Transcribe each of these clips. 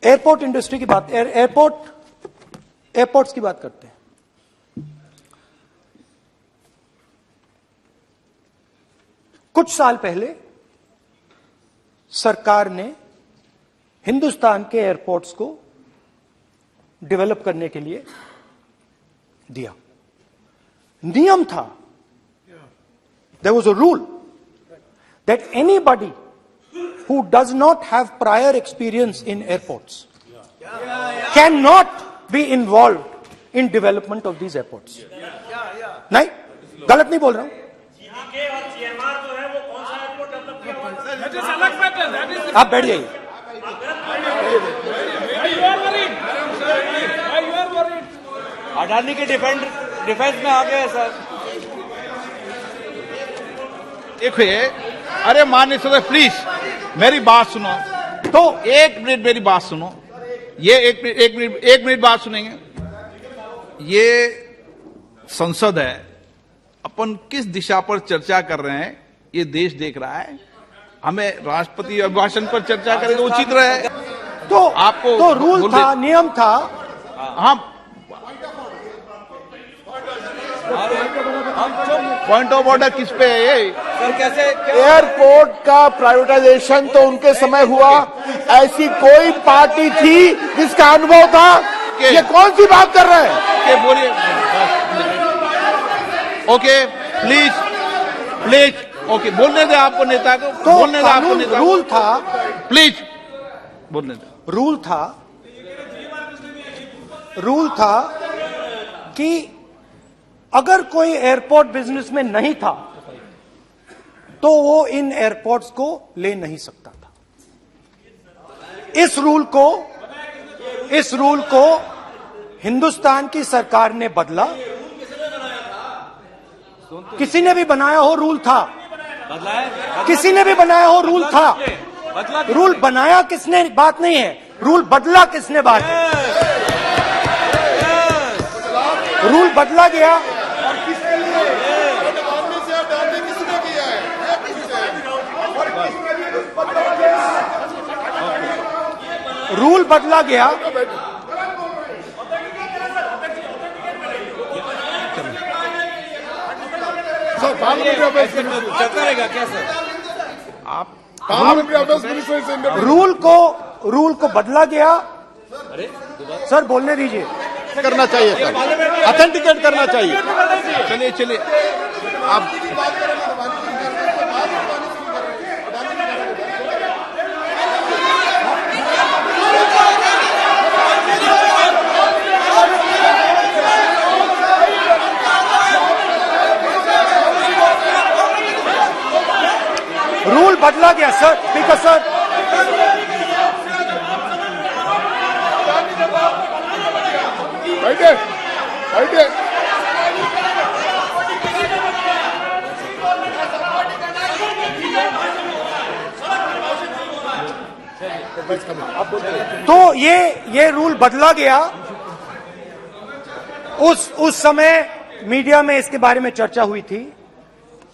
Airport industry की बात, airports की बात करते हैं। कुछ साल पहले सरकार ने हिंदुस्तान के एयरपोर्ट्स को डेवलप करने के लिए दिया। नियम था, there was a rule that anybody who does not have prior experience in airports cannot be involved in development of these airports. नहीं, गलत नहीं बोल रहा हूं। आप बैठ जाइए। अडानी के डिफेंस में आ गए सर। देखिए, अरे माननीय सदस्य प्लीज मेरी बात सुनो। तो एक मिनट मेरी बात सुनो। ये एक मिनट बात सुनेंगे। ये संसद है, अपन किस दिशा पर चर्चा कर रहे हैं ये देश देख रहा है। हमें राष्ट्रपति अभिभाषण पर चर्चा करें तो उचित रहे। तो आपको तो रूल था, नियम था। हाँ, पॉइंट ऑफ ऑर्डर किस पे है ये? सर कैसे एयरपोर्ट का प्राइवेटाइजेशन तो उनके समय हुआ, ऐसी कोई पार्टी थी जिसका अनुभव था? ये कौन सी बात कर रहे हैं? बोलिए। ओके प्लीज ओके, बोलने दे आपको नेता को। तो बोलने दे आपको नेता को। रूल था, प्लीज बोलने दे। रूल था कि अगर कोई एयरपोर्ट बिजनेस में नहीं था तो वो इन एयरपोर्ट्स को ले नहीं सकता था। इस रूल को हिंदुस्तान की सरकार ने बदला। किसी ने भी बनाया हो रूल था, किसी ने भी बनाया हो रूल था। रूल बनाया किसने बात नहीं है, रूल बदला किसने बात है। रूल बदला गया, रूल बदला गया। सर चलता रहेगा क्या सर? आप रूल को बदला गया। सर बोलने दीजिए। करना चाहिए सर, ऑथेंटिकेट करना चाहिए। चलिए आप रूल बदला गया सर, स्पीकर सर। बैठे तो ये रूल बदला गया। उस समय मीडिया में इसके बारे में चर्चा हुई थी।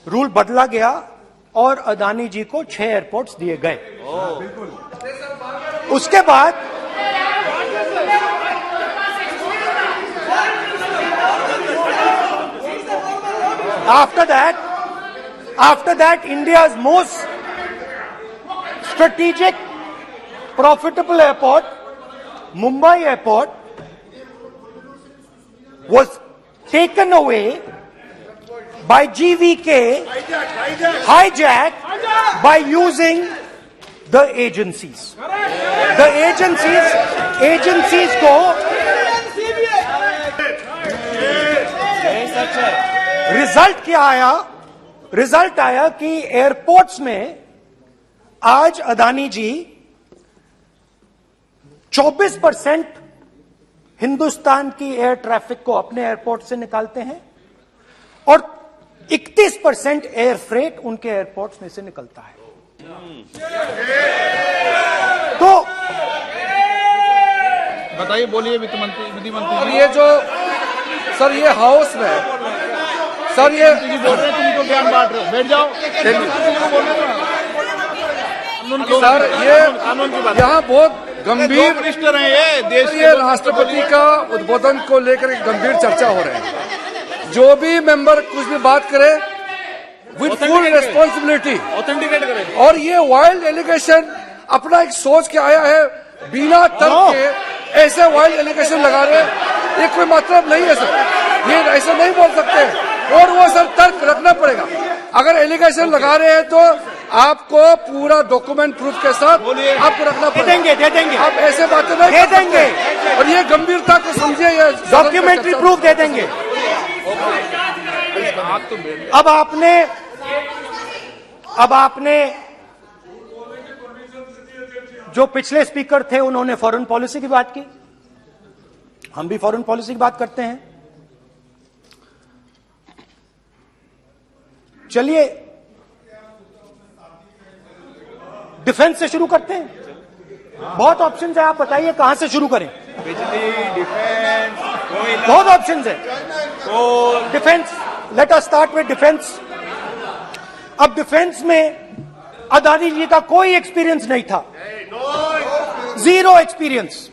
रूल बदला गया और अदानी जी को 6 एयरपोर्ट्स दिए गए। उसके बाद after that India's most strategic profitable airport, Mumbai airport, was taken away by GVK, hijacked by using the agencies. The agencies को रिजल्ट क्या आया? रिजल्ट आया कि एयरपोर्ट्स में आज अदानी जी 24% हिंदुस्तान की एयर ट्रैफिक को अपने एयरपोर्ट से निकालते हैं और 31% एयर फ्रेट उनके एयरपोर्ट्स में से निकलता है। तो बताइए, बोलिए विधि मंत्री। और ये जो सर ये हाउस में सर ये बोल रहे हैं, तुम तो ज्ञान बांट रहे हो। बैठ जाओ। सर ये यहाँ बहुत गंभीर मिनिस्टर हैं ये देश ये राष्ट्रपति का उद्बोधन को लेकर एक गंभीर चर्चा हो रही है। जो भी मेंबर कुछ भी बात करे विद फुल रिस्पॉन्सिबिलिटी ऑथेंटिकेट करें। और ये वाइल्ड एलिगेशन अपना एक सोच के आया है, बिना तर्क के ऐसे वाइल्ड एलिगेशन लगा रहे हैं, ये कोई मतलब नहीं है सर, ये ऐसे नहीं बोल सकते और वो सर तर्क रखना पड़ेगा। अगर एलिगेशन लगा रहे हैं तो आपको पूरा डॉक्यूमेंट प्रूफ के साथ आपको रखना पड़ेगा। दे देंगे आप ऐसे बातें नहीं दे कर सकते। देंगे। और ये गंभीरता को समझिए, ये डॉक्यूमेंट्री प्रूफ दे देंगे। अब आपने जो पिछले स्पीकर थे उन्होंने फॉरेन पॉलिसी की बात की, हम भी फॉरेन पॉलिसी की बात करते हैं। चलिए डिफेंस से शुरू करते हैं। बहुत ऑप्शंस है, आप बताइए कहां से शुरू करें। बिजली, डिफेंस, कोयला, बहुत ऑप्शंस है। Defence, let us start with defence. अब डिफेंस में अदानी जी का कोई एक्सपीरियंस नहीं था, जीरो एक्सपीरियंस।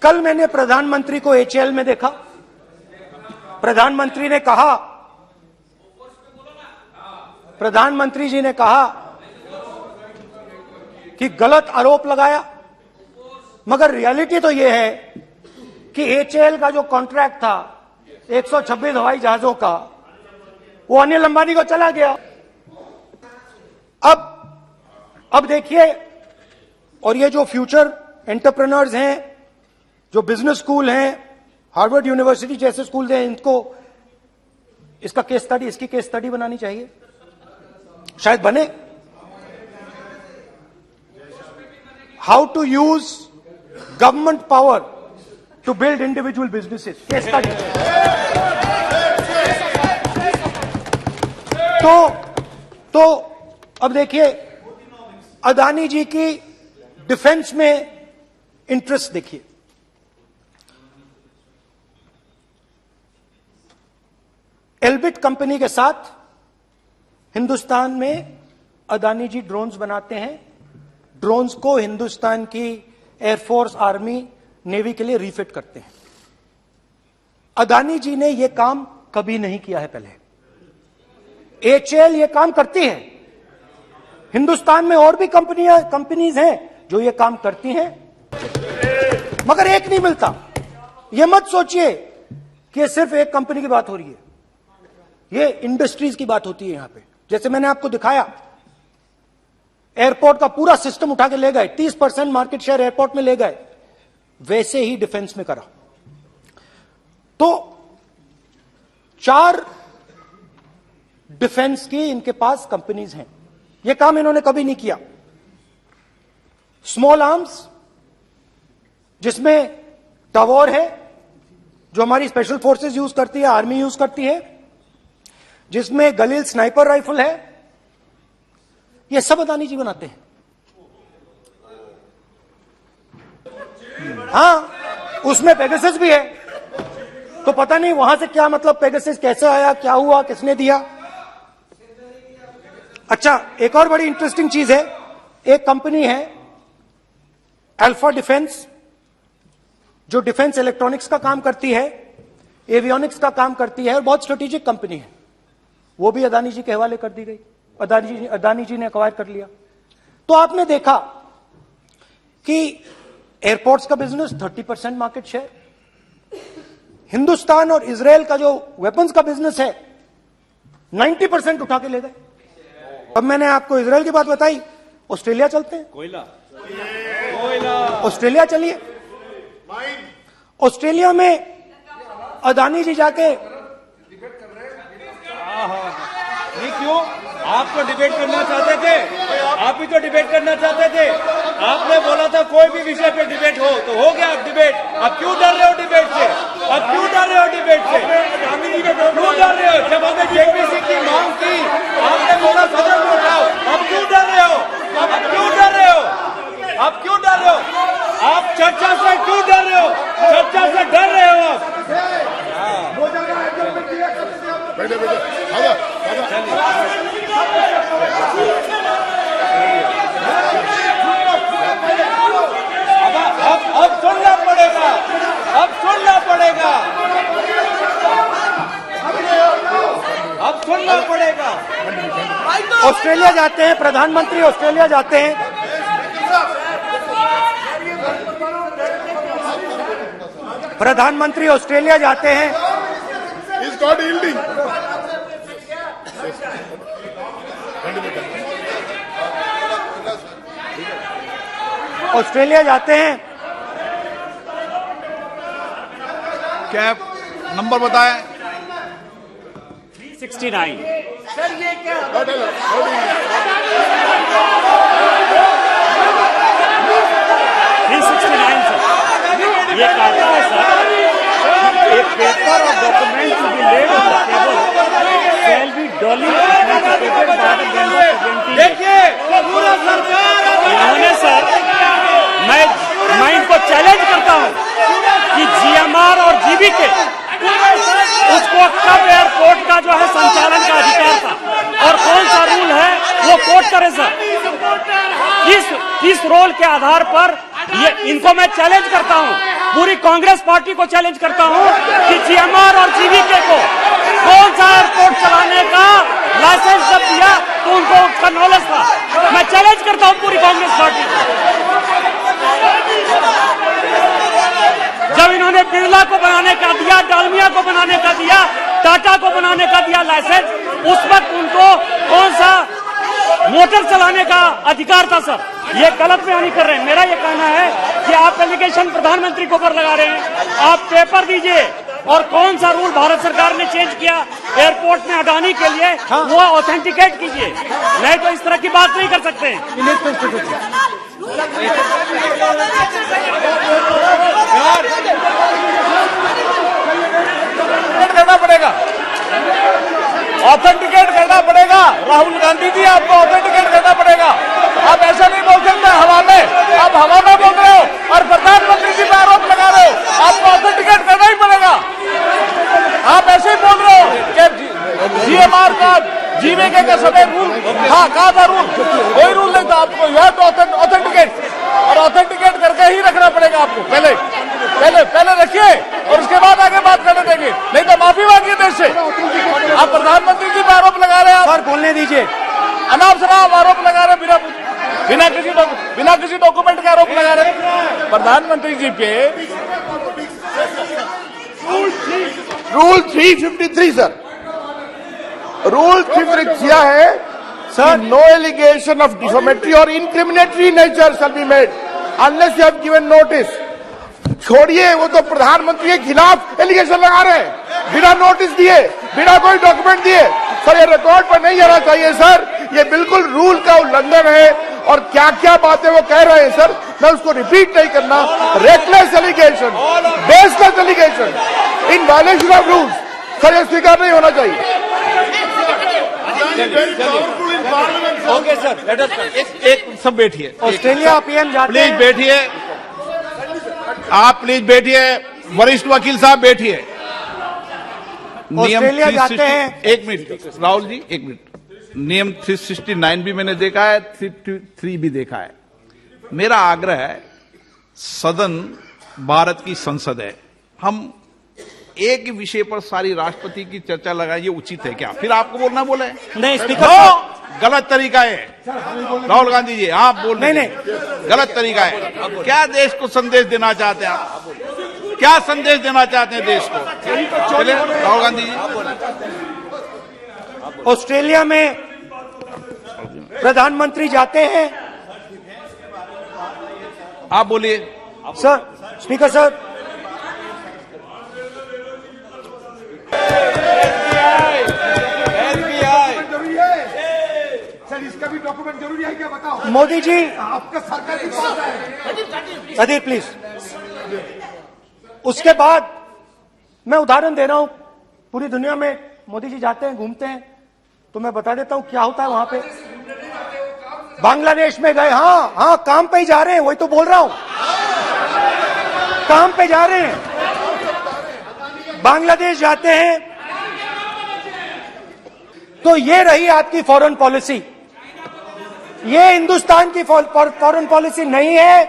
कल मैंने प्रधानमंत्री को एचएएल में देखा। प्रधानमंत्री जी ने कहा कि गलत आरोप लगाया, मगर रियलिटी तो यह है कि एचएएल का जो कॉन्ट्रैक्ट था 126 हवाई जहाजों का, वो अनिल अंबानी को चला गया। अब देखिए, और ये जो फ्यूचर एंटरप्रेन्योर्स हैं, जो बिजनेस स्कूल हैं, हार्वर्ड यूनिवर्सिटी जैसे स्कूल हैं, इनको इसका केस स्टडी, इसकी केस स्टडी बनानी चाहिए, शायद बने। How to use government power to build individual businesses, case study. तो अब देखिए, अदानी जी की डिफेंस में इंटरेस्ट देखिए। एल्बिट कंपनी के साथ हिंदुस्तान में अदानी जी ड्रोन्स बनाते हैं। ड्रोन्स को हिंदुस्तान की एयरफोर्स, आर्मी, नेवी के लिए रीफिट करते हैं। अदानी जी ने यह काम कभी नहीं किया है पहले। एचएएल यह काम करती है। हिंदुस्तान में और भी कंपनीज हैं जो ये काम करती हैं, मगर एक नहीं मिलता। ये मत सोचिए कि ये सिर्फ एक कंपनी की बात हो रही है, ये इंडस्ट्रीज की बात होती है यहां पे। जैसे मैंने आपको दिखाया, एयरपोर्ट का पूरा सिस्टम उठा के ले गए, 30% मार्केट शेयर एयरपोर्ट में ले गए, वैसे ही डिफेंस में करा। तो 4 डिफेंस की इनके पास कंपनीज हैं। यह काम इन्होंने कभी नहीं किया। स्मॉल आर्म्स, जिसमें टावर है जो हमारी स्पेशल फोर्सेस यूज करती है, आर्मी यूज करती है, जिसमें गलील स्नाइपर राइफल है, ये सब अदानी जी बनाते हैं। हां, उसमें पेगासस भी है, तो पता नहीं वहां से क्या मतलब, पेगासस कैसे आया, क्या हुआ, किसने दिया। अच्छा, एक और बड़ी इंटरेस्टिंग चीज है, एक कंपनी है अल्फा डिफेंस, जो डिफेंस इलेक्ट्रॉनिक्स का काम करती है, एवियोनिक्स का काम करती है, और बहुत स्ट्रेटेजिक कंपनी है। वो भी अदानी जी के हवाले कर दी गई, अदानी जी ने एक्वायर कर लिया। तो आपने देखा कि एयरपोर्ट्स का बिजनेस 30% मार्केट शेयर, हिंदुस्तान और इजराइल का जो वेपन्स का बिजनेस है 90% उठा के ले गए। अब मैंने आपको इजराइल की बात बताई, ऑस्ट्रेलिया चलते हैं। कोयला, ऑस्ट्रेलिया चलिए। ऑस्ट्रेलिया में अदानी जी जाके, नहीं क्यों? आप तो डिबेट करना चाहते थे, आप भी तो डिबेट करना चाहते थे। आपने बोला था कोई भी विषय पे डिबेट हो, तो हो गया अब डिबेट। अब क्यों डर रहे हो डिबेट से? अब क्यों डर रहे हो डिबेट से? क्यों डर रहे हो? जब हमने जेपीसी की मांग की, आपने बोला सदन में उठाओ। अब क्यों डर रहे हो? अब क्यों डर रहे हो? अब क्यों डर रहे हो? आप चर्चा से क्यों डर रहे हो? चर्चा से डर रहे हो आप? ऑस्ट्रेलिया जाते हैं, प्रधानमंत्री ऑस्ट्रेलिया जाते हैं। प्रधानमंत्री ऑस्ट्रेलिया जाते हैं। He's not yielding. ऑस्ट्रेलिया जाते हैं। क्या नंबर बताएं? 369। ये कहता है सर, एक पेपर और document to be laid on the table shall be duly authenticated by the member presenting. देखिए पूरा सरकार इन्होंने सर, मैं इनको चैलेंज करता हूं कि जीएमआर और जीबीके उसको कब एयरपोर्ट का जो है संचालन का अधिकार था और कौन सा रूल है वो कोट करे सर। किस रोल के आधार पर ये इनको मैं चैलेंज करता हूं, पूरी कांग्रेस पार्टी को चैलेंज करता हूं कि जीएमआर और जीबीके को कौन सा एयरपोर्ट चलाने का लाइसेंस जब दिया तो उनको उसका नॉलेज था। मैं चैलेंज करता हूं पूरी कांग्रेस पार्टी को। जब इन्होंने बिरला को बनाने का दिया, डालमिया को बनाने का दिया, टाटा को बनाने का दिया लाइसेंस, उस वक्त उनको कौन सा मोटर चलाने का अधिकार था सर। ये गलत बयानी कर रहे हैं। मेरा ये कहना है कि आप एलिगेशन प्रधानमंत्री के ऊपर लगा रहे हैं, आप पेपर दीजिए और कौन सा रूल भारत सरकार ने चेंज किया एयरपोर्ट में अडानी के लिए वो ऑथेंटिकेट कीजिए, नहीं तो इस तरह की बात नहीं कर सकते हैं। करना पड़ेगा, ऑथेंटिकेट करना पड़ेगा। राहुल गांधी जी आपको ऑथेंटिकेट करना पड़ेगा। आप ऐसा नहीं बोल सकते हवा में, आप हवा में बोल रहे हो और प्रधानमंत्री जी पर आरोप लगा रहे हो। आपको ऑथेंटिकेट करना ही पड़ेगा। आप ऐसे ही बोल रहे हो कि जीएमआर का जीवीके का समय रूल कहा था, रूल कोई रूल नहीं था। आपको यह तो ऑथेंटिकेट और ऑथेंटिकेट करके ही रखना पड़ेगा आपको। पहले रखिए और उसके बाद आगे बात करने देंगे, नहीं तो माफी मांगिए देश से। आप प्रधानमंत्री जी पर आरोप लगा रहे हैं, सर बोलने दीजिए। अनाप शनाप आरोप लगा रहे हैं, बिना किसी डॉक्यूमेंट के आरोप लगा रहे हैं प्रधानमंत्री जी पे। रूल 353 सर, रूल 353 है sir, no allegation of defamatory और incriminatory nature shall be made unless you have given notice. छोड़िए, वो तो प्रधानमंत्री के खिलाफ एलिगेशन लगा रहे हैं बिना नोटिस दिए, बिना कोई डॉक्यूमेंट दिए। सर ये रिकॉर्ड पर नहीं जाना चाहिए सर, ये बिल्कुल रूल का उल्लंघन है। और क्या क्या बातें वो कह रहे हैं सर, मैं उसको रिपीट नहीं करना। Reckless allegation, baseless allegation, in violation of rules, sir ये स्वीकार नहीं होना चाहिए। ओके सर, एक सब बैठिए। ऑस्ट्रेलिया पीएम जाते प्लीज हैं। बैठिए, आप प्लीज बैठिए। वरिष्ठ वकील साहब बैठिए। ऑस्ट्रेलिया जाते हैं। एक मिनट राहुल जी, एक मिनट। नियम 369 भी मैंने देखा है, 353 भी देखा है। मेरा आग्रह है, सदन भारत की संसद है, हम एक ही विषय पर सारी राष्ट्रपति की चर्चा लगाए, ये उचित है क्या? फिर आपको बोलना बोले नहीं स्पीकर, गलत तरीका है। राहुल गांधी जी आप बोल रहे हैं, गलत तरीका है। क्या देश को संदेश देना चाहते हैं आप? क्या संदेश देना चाहते हैं देश को? चलिए राहुल गांधी जी। ऑस्ट्रेलिया में प्रधानमंत्री जाते हैं। आप बोलिए सर, स्पीकर सर, सर इसका भी डॉक्यूमेंट जरूरी है क्या, बताओ। मोदी जी, आपका सरकार के पास है। अधीर प्लीज। उसके बाद मैं उदाहरण दे रहा हूं, पूरी दुनिया में मोदी जी जाते हैं, घूमते हैं, तो मैं बता देता हूं क्या होता है वहां पे। बांग्लादेश में गए, हाँ काम पे ही जा रहे हैं, वही तो बोल रहा हूं, काम पे जा रहे हैं। बांग्लादेश जाते हैं तो ये रही आपकी फॉरेन पॉलिसी। ये हिंदुस्तान की फॉरेन पॉलिसी नहीं है।